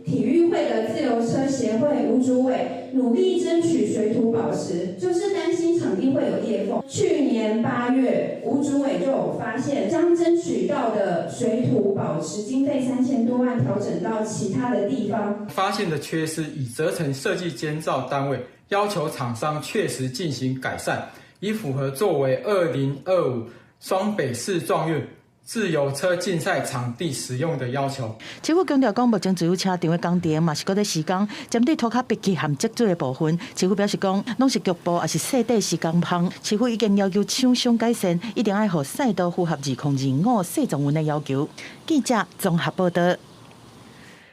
体育会的自由车协会吴主委努力争取水土保持，就是担心场地会有裂缝。去年8月，吴主委就有发现，将争取到的水土保持经费3000多万调整到其他的地方。
发现的缺失已责成设计监造单位，要求厂商确实进行改善，以符合作为2025双北市壮运自由车竞赛场地使用的要求。
市府强调讲，目前自由车场的工程嘛是搁在施工，针对涂骹壁基含积水的部分，市府表示讲，拢是局部也是细底施工项。市府已经要求厂商改善，一定要让赛道符合2025世总运的要求。记者综合报道。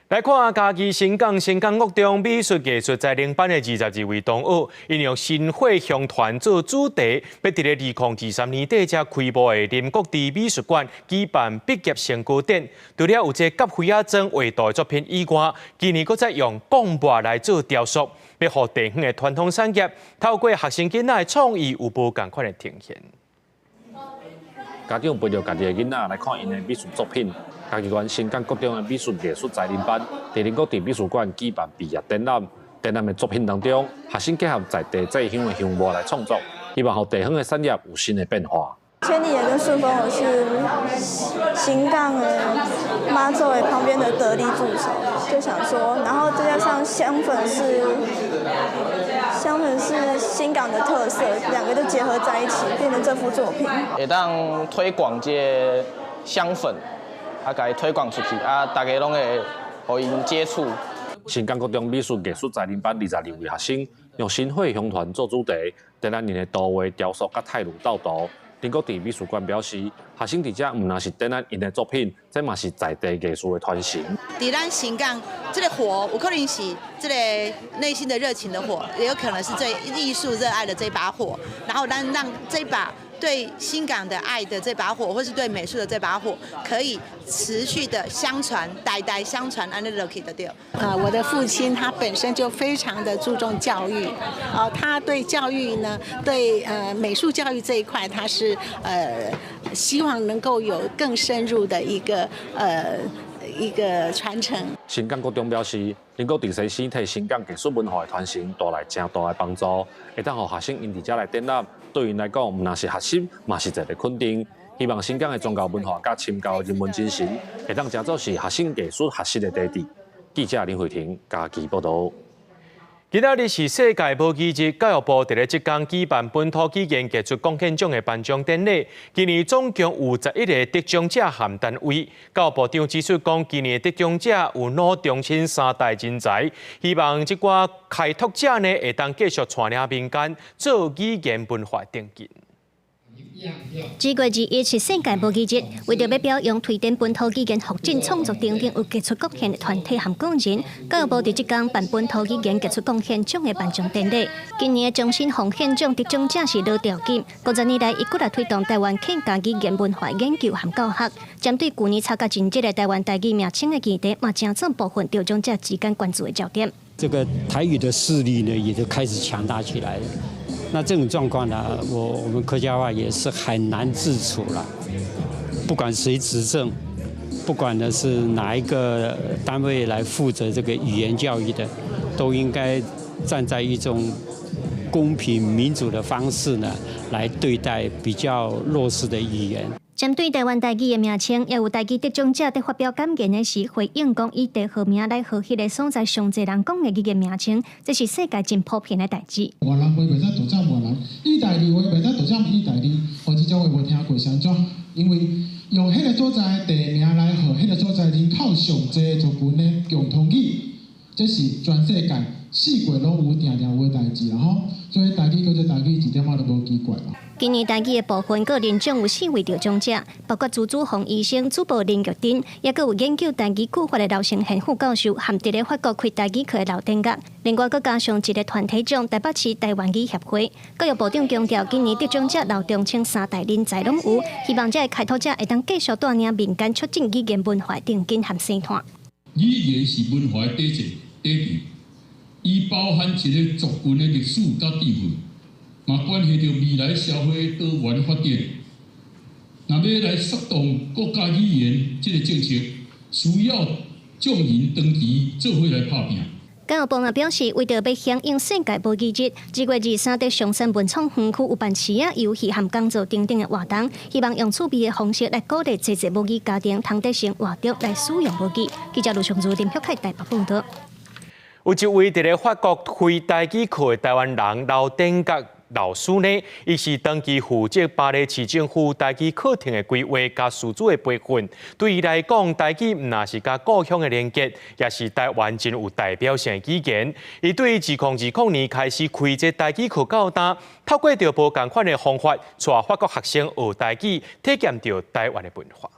来看嘉义新港国中美术艺术在领班的22位同学，因用新会乡团做主题，要伫咧2023年底才开幕的林国地美术馆举办毕业成果展。除了有这甲灰仔砖画图的作品以外，今年搁再用钢板来做雕塑，要让地方的传统产业透过学生囡仔的创意，有无同款的呈现。
家长陪着家己的囡仔来看因的美术作品。嘉义县新港国中的美术艺术在林班，伫林国地美术馆举办毕业展览。展览的作品当中，学生结合在地在乡的乡物来创作，希望让地方的产业有新的变化。
千里眼跟顺风耳是新港的妈祖的旁边的得力助手，就想说，然后再加上香粉是新港的特色，两个就结合在一起，变成这幅作品。
会当推广这香粉。甲伊推广出去，大家拢会互因接触。
新港国中美术艺术在林班22位学生用新会乡团做主题，展览因的图画、雕塑甲泰鲁斗图。林国地美术馆表示，学生伫遮唔那是展览因的作品，这嘛是在地艺术的传承。
伫咱新港，这个火有可能是这个内心的热情的火，也有可能是对艺术热爱的这把火，然后让这把。对新港的爱的这把火，或是对美术的这把火，可以持续的相传，代代相传，安尼落去的对。
我的父亲他本身就非常的注重教育，他对教育呢，对美术教育这一块，他是希望能够有更深入的一个传承。
新港国中表示，能够伫西市替新港艺术文化的传承带来正大的帮助，会当让学生因伫遮来展览。对因来讲，唔那是学习，嘛是一个肯定。希望新港的宗教文化甲深厚的人文精神，会当真做是学生艺术学习的基地。记者林慧婷嘉义报道。
今仔日是世界无机日，教育部伫咧即天举办本土语言杰出贡献奖的颁奖典礼。今年总共有11个得奖者含单位。教育部长指出讲，今年得奖者有脑中青3代人才，希望即寡开拓者呢会当继续带领民间做语言文化顶进。
7月21是世界无语日，为着要表扬推展本土语言发展创作等等有杰出贡献的团体和个人，教育部伫即天办本土语言杰出贡献奖的颁奖典礼。今年的终身奉献奖得奖者是罗兆金，50年来伊骨力推动台湾客家语言文化研究和教学，针对去年参加真正的台湾台语名称的议题，嘛正做部分得奖者之间关注的焦点。
这个台语的势力呢，也就开始强大起来了。那这种状况呢，我们客家话也是很难自处了。不管谁执政，不管呢是哪一个单位来负责这个语言教育的，都应该站在一种公平民主的方式呢，来对待比较弱势的语言。
针对台湾台语的名称，也有台语得奖者在发表感言的时回应讲，以地号名来和迄个所在上侪人讲的语言名称，这是世界真普遍的代志。
外人话袂使独占外人，意大利话袂使独占意大利，或这种话无听过上怎？因为用迄个所在的地名来和迄个所在人口上侪族群的共同语，这是全世界四国拢有定有的代志啦吼。所以台语叫做台语，一点仔都无奇怪啦。
今年台语的部分个人奖有4位得奖者，包括朱子宏医生、主播林玉珍，也佮有研究台语句法的刘成贤副教授，和伫咧法国开台语课的刘定岳。另外，佮加上一个团体奖，台北市台湾语协会。教育部长强调，今年得奖者老中青3代人才拢有，希望这个开拓者会当继续带领民间促进语言文化定根和生态。
语言是文化的底层底层，伊包含一个族群的历史甲智慧。嘛关系到未来社会多元发展，若要来策动国家语言这个政策，需要众人长期做伙来拍拼。
教育部也表示，为着要响应世界无语日，7月23日上山文创园区有办市啊、游戏和讲座等等的活动，希望用趣味的方式来鼓励侪侪母语家庭通得成活动来使用母语。记者卢尚如、林旭凯台北报道。
有一位伫咧法国开台语课的台湾人刘定岳。老师呢，伊是长期负责巴黎市政府台语课程的规划甲师资的培训。对伊来讲，台语唔那是甲故乡的连结，也是台湾真有代表性的语言。伊对2020年开始开这台语课教单，透过着无共款的方法，带法国学生学台语，体验着台湾的文化。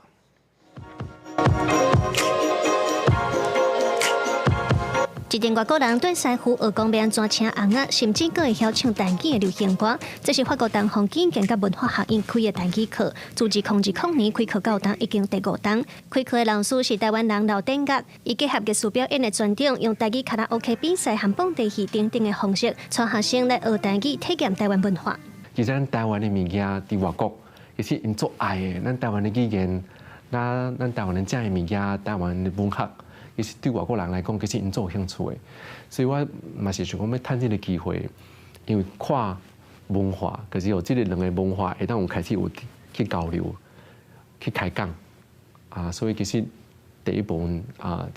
一阵外国人对师傅学讲要怎请红啊，甚至佫会晓唱台语的流行歌。这是法国东方语言甲文化学院开的台语课，自2020年开课到当已经第5档。开课的老师是台湾人刘典岳，伊结合艺术表演的专长，用台语卡拉 OK 比赛和本地戏等等的方式，带学生来学台语，体验台湾文化。
其实咱台湾的物件伫外国，其实因做爱的，咱台湾的语言，咱台湾人正的物件，台湾的文学。其实对外国人来讲，其实因做有兴趣的，所以我嘛是想讲要趁这个机会，因为跨文化，可是有这个两个文化，会当有开始有去交流、去开讲啊，所以其实第一部分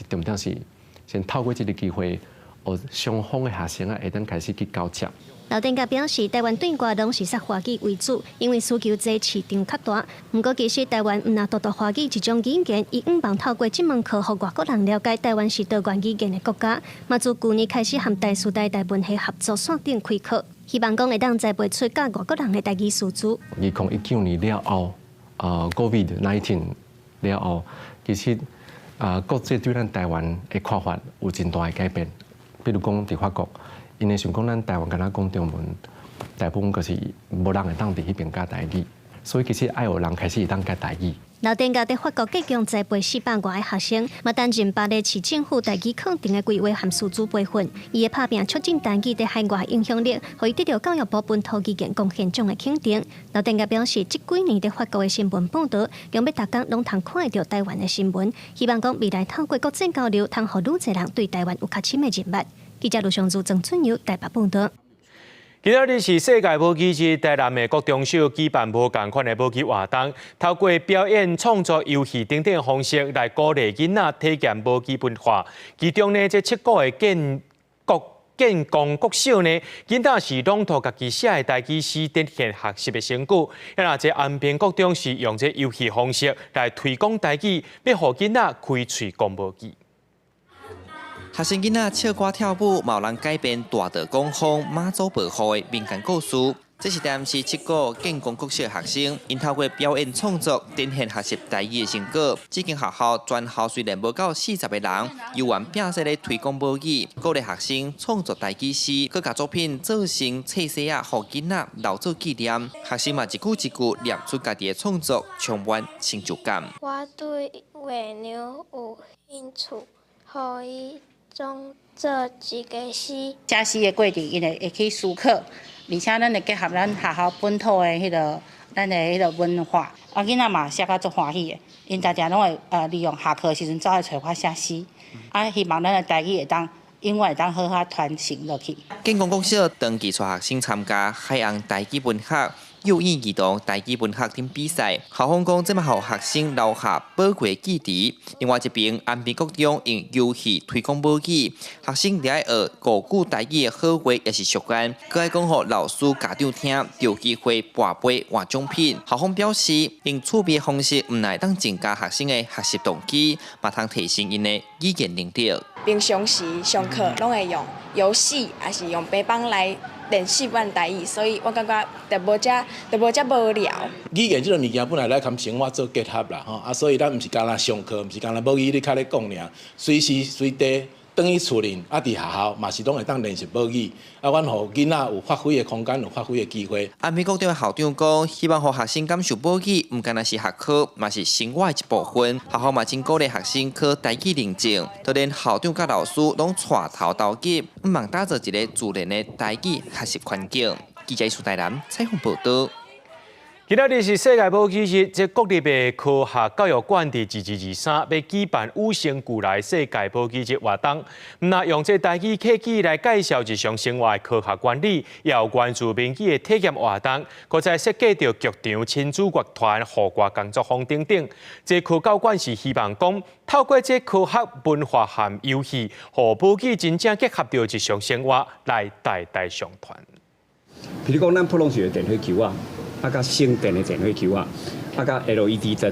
重点是先透过这个机会，学双方的学生会当开始去交接。
刘典岳表示，台湾对外拢是以华语为主，因为需求多、市场较大。不过，其实台湾唔那独独华语一种语言，伊唔妨透过这门课，让外国人了解台湾是多元语言的国家。嘛，自去年开始和台师大台文系合作线顶开课，希望讲会当栽培出教外国人的台语师资。
2019年了后，COVID-19 了后，其实国际对咱台湾的看法有真大的改变。比如讲，伫法国。因为想讲，咱台湾敢若讲中文，大部分就是无人会当伫迄边教台语，所以其实爱有人开始会当教台语。
刘典岳在法国计强栽培400外的学生，嘛担任巴黎市政府台语课程的规划和师资培训。伊的拍拼促进台语在海外影响力，可以得到教育部本土语言贡献奖的肯定。刘典岳表示，这几年在法国的新闻报道，让要大家拢通看到台湾的新闻，希望讲未来透过国际交流，通互愈侪人对台湾有较深的认识。记者卢尚珠、郑春友台北报道。
今仔日是世界舞剧日，台南的国中小举办无同款的舞剧活动，透过表演、创作、游戏等等方式来鼓励囡仔体验舞剧文化。其中呢，这7个的建功国小呢，囡仔是朗读家己写的台语诗，展现学习的成果。那这安平国中是用这游戏方式来推广台语，要互囡仔开喙讲舞剧。
学生囡仔唱歌跳舞，嘛有人改编大道讲风、妈祖保护的民间故事。这是台市7个建功国小学生，因透过表演创作，展现学习台语的成果。这间学校全校虽然无到40个人，由原拼说咧推广母语，鼓励学生创作台语诗，佮把作品做成册册啊，互囡仔留做纪念。学生嘛一句一句念出家己的创作，充满成就感。
我对画牛有兴趣，可以创作一个诗。
写诗的过程，因会去思考，而且咱会结合咱学校本土的咱的文化。啊，囡仔嘛写甲足欢喜的，因常常拢会利用下课的时阵走来找我写诗。啊，希望咱的台语会当永远会当好好传承落去。
建功国小长期带学生参加海洋台语文学、幼婴儿童台语文学等比赛，校方讲这么互学生留下宝贵记忆。另外一边，安平国中用游戏推广母语，学生在学古句台语的好话也是习惯，佮爱讲互老师家长听，有机会拔杯换奖品。校方表示，用趣味的方式，唔乃当增加学生的学习动机，嘛通提升因的语言能力。
平常时上课拢会用游戏，还是用白板来练习阮台语，所以我感觉就无遮无聊。
语言这个物件本来来跟生活做结合啦，吼所以咱毋是干那上课，毋是干那母语你较咧讲尔，随时随地等于厝里，伫学校嘛是拢会当练习母语，阮互囡仔有发挥的空间，有发挥的机会。
安平国中的校长讲，希望互学生感受母语，毋单单是学科，嘛是生活的一部分。学校嘛真鼓励学生考台语认证，就连校长甲老师拢带头投入，毋忙打造一个自然的台语学习环境。记者苏台南采访报道。
今仔日是世界舞剧日，这国立的科学教育馆伫2223要举办5成古来世界舞剧日活动，那用这台语客语来介绍日常生活的科学原理，也有关注民语的体验活动，搁再设计着剧场、亲子乐团、户外工作坊等等。这科教馆是希望讲，透过这科学、文化和游戏，和舞剧真正结合着日常生活来代代相传。
譬如讲，咱普通式的电火球啊，甲省电的电火球啊，甲 LED 灯，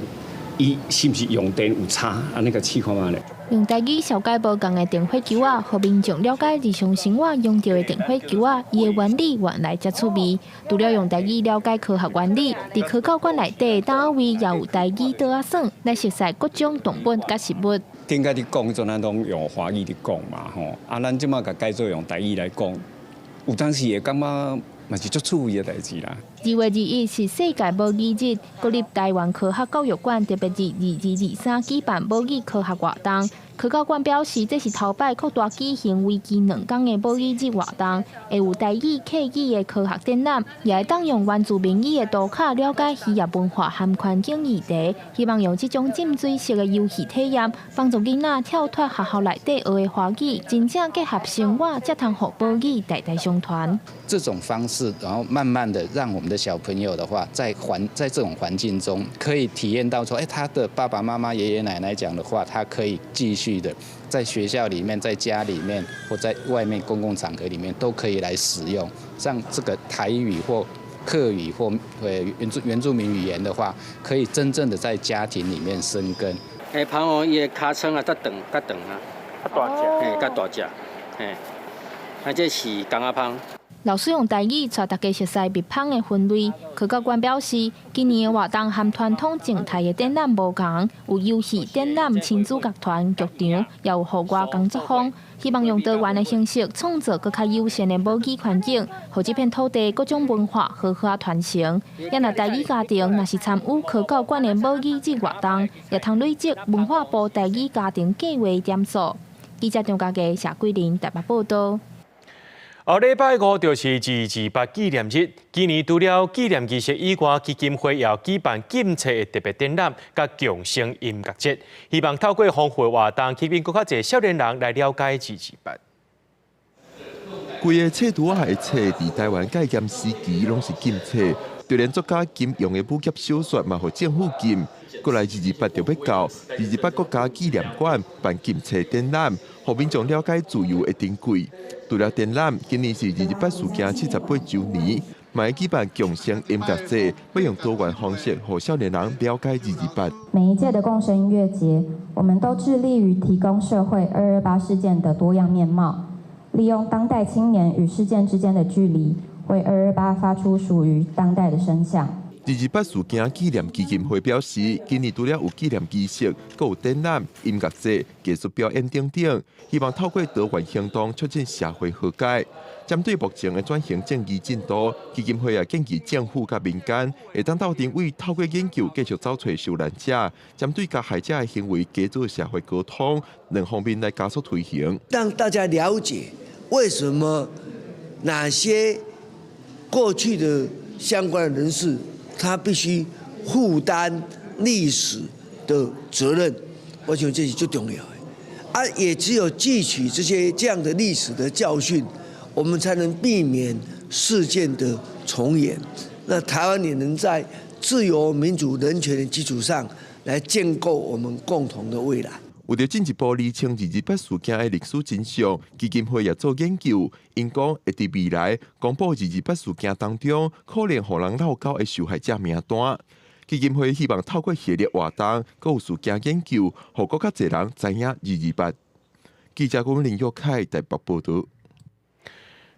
伊是不是用电有差？安尼个试看卖咧。
用台语小解无共的电火球啊，互民众了解日常生活用到的电火球啊，伊的原理原来才趣味。除了用台语了解科学原理，伫科考馆内底，单位也有台语倒啊算来熟悉各种动物甲食物。
顶个伫讲，阵咱拢用华语伫讲嘛吼，咱即马甲改做用台语来讲，有当时会感觉嘛是足趣味的代志啦。
2月21是世界母语日，国立台湾科学教育馆特别伫2223举办母语科学活动。科教馆表示，这是头摆扩大举行为期2天的母语日活动，会有台语、客语的科学展览，也会当用原住民语的图卡了解渔业文化和环境议题。希望用这种浸水式的游戏体验，帮助囡仔跳脱学校内底学的华语，真正结合生活，才通互母语代代相传。
这种方式，然后慢慢的让我们的小朋友的话，在这种环境中，可以体验到说，他的爸爸妈妈、爷爷奶奶讲的话，他可以继续的在学校里面、在家里面或在外面公共场合里面都可以来使用。像这个台语或客语或原住民语言的话，可以真正的在家庭里面生根。
旁哦，伊的尻川啊，较长啊，较大只，较大只，这是港仔芳。
老师用台语带大家熟悉蜜蜂的分类。科教官表示，今年的活动和传统静态的展览无同，有游戏展览、亲子乐团、剧场，也有户外工作坊。希望用多元的形式创造更较友善的母语环境，让这片土地各种文化好好传承。也若台语家庭若是参与科教馆的母语日活动，也通累积文化部台语家庭计划点数。记者张家佳、谢桂玲台北报道。
后礼拜5就是228纪念日，今年除了纪念仪式以外，基金会也要举办检测的特别展览，甲强声音乐节，希望透过丰富的活动，吸引更较侪少年人来了解228。
规个册图的册，伫台湾戒严时期拢是禁册，就连作家金庸的武侠小说嘛，互政府禁。过来228就要到228国家纪念馆办检测展览，互民众了解自由的珍贵。除了展览，今年是228事件78周年，嘛会举办强声音乐节，要用多元方式，互少年人了解228。
每一届的共声音乐节，我们都致力于提供社会228事件的多样面貌，利用当代青年与事件之间的距离，为228发出属于当代的声响。
228事件纪念基金会表示，今年除了有纪念仪式，还有展览、音乐节、艺术表演等等，希望透过多元行动促进社会和解。针对目前的转型正义进度，基金会也建议政府甲民间会当到定位，透过研究继续找找受难者，针对加害者的行为加做社会沟通，两方面来加速推行，
让大家了解为什么哪些过去的相关的人士。他必须负担历史的责任，我想这是最重要的。也只有汲取这样的历史的教训，我们才能避免事件的重演。那台湾也能在自由、民主、人权的基础上，来建构我们共同的未来。
为了进一步厘清228事件的历史真相，基金会也做研究。因讲会伫未来公布228事件当中可能互人闹交的受害者名单。基金会希望透过系列活动，还有事件研究，互更较侪人知影228。记者林玉凯台北报道。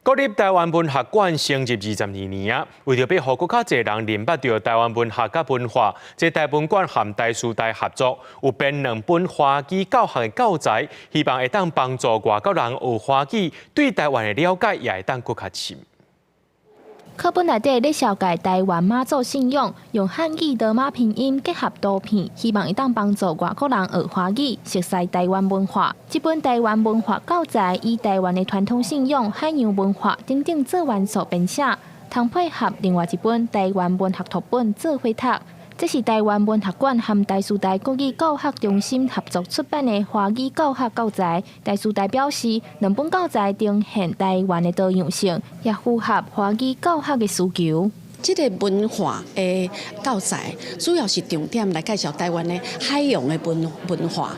国立台湾文学馆成立22年啊，为着要互更较侪人认捌到台湾文学甲文化，这台文馆和台师大合作，有编2本华语教学的教材，希望会当帮助外国人学华语，对台湾的了解也会当更较深。
课本内底咧紹介台灣媽祖信仰，用漢語羅馬拼音結合圖片，希望會當幫助外國人學華語，熟悉台灣文化。這本台灣文化教材以台灣的傳統信仰、海洋文化等等做元素編寫，通配合另外一本台灣文學圖本做伙讀。這是台灣文學館和台師大國語教學中心合作出版的華語教學教材。台師大表示，2本教材呈現台灣的多樣性，也符合華語教學的需求。
這個文化的教材主要是重點來介紹台灣的海洋的文化，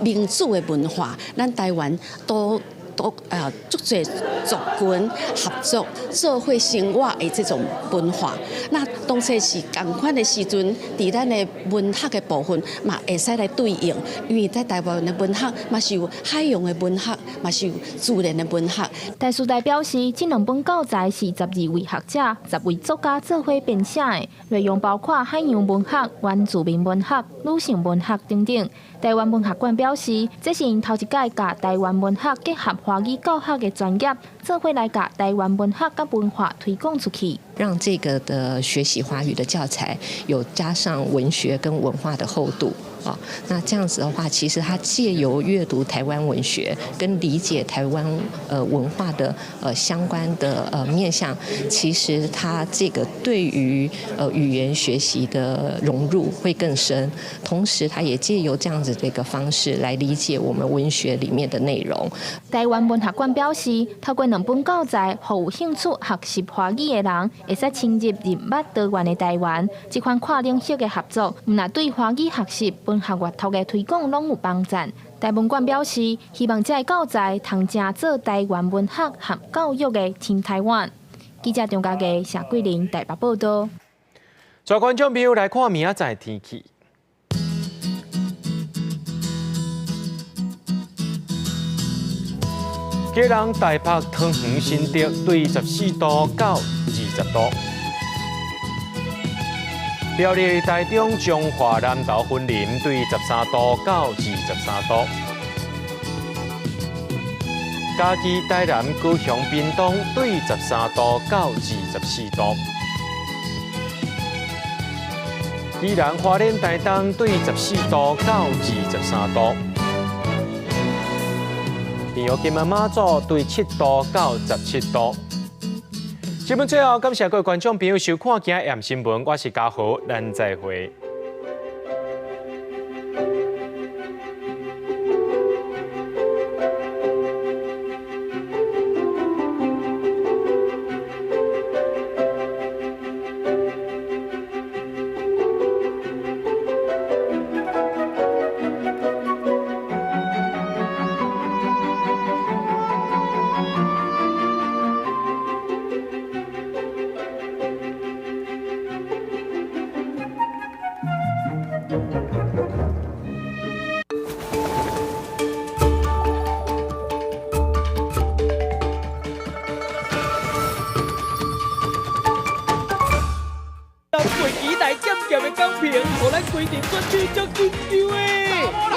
民主的文化，咱台灣都足侪族群合作做伙生活的这种文化。那当初是同款的时阵，伫咱的文学的部分嘛会使来对应，因为在台湾的文学嘛是有海洋的文学，嘛是有自然的文学。
大师代表示，这两本教材是12位学者、10位作家做伙编写的，内容包括海洋文学、原住民文学、女性文学等等。台湾文学馆表示，这是因头一届甲台湾文学结合华语教学的专业，做伙来甲台湾文学甲文化推广出去。
让这个的学习华语的教材有加上文学跟文化的厚度啊，那这样子的话，其实它借由阅读台湾文学跟理解台湾文化的相关的面向，其实它这个对于语言学习的融入会更深，同时它也借由这样子的一个方式来理解我们文学里面的内容。
台湾文学馆表示，透过两本教材，让有兴趣学习华语的人会使深入认捌多元的台湾。这款跨领域的合作，唔但对华语学习、文学阅读的推广拢有帮助。台文馆表示，希望这个教材通正做台湾文学和教育的新台湾。记者张家佳、谢桂玲台北报道。
全观众朋友来看明仔载天气。基隆台北桃园新竹对14度到20度。苗栗台中彰化南投云林对13度到23度。嘉义台南高雄屏东对13度到24度。宜兰花莲台东对14度到23度。平遥金门马祖对7度到17度。新闻最后，感谢各位观众朋友收看今日AM新闻，我是嘉豪，咱再会。
规期来减价的公平，互咱规定选举足紧张的。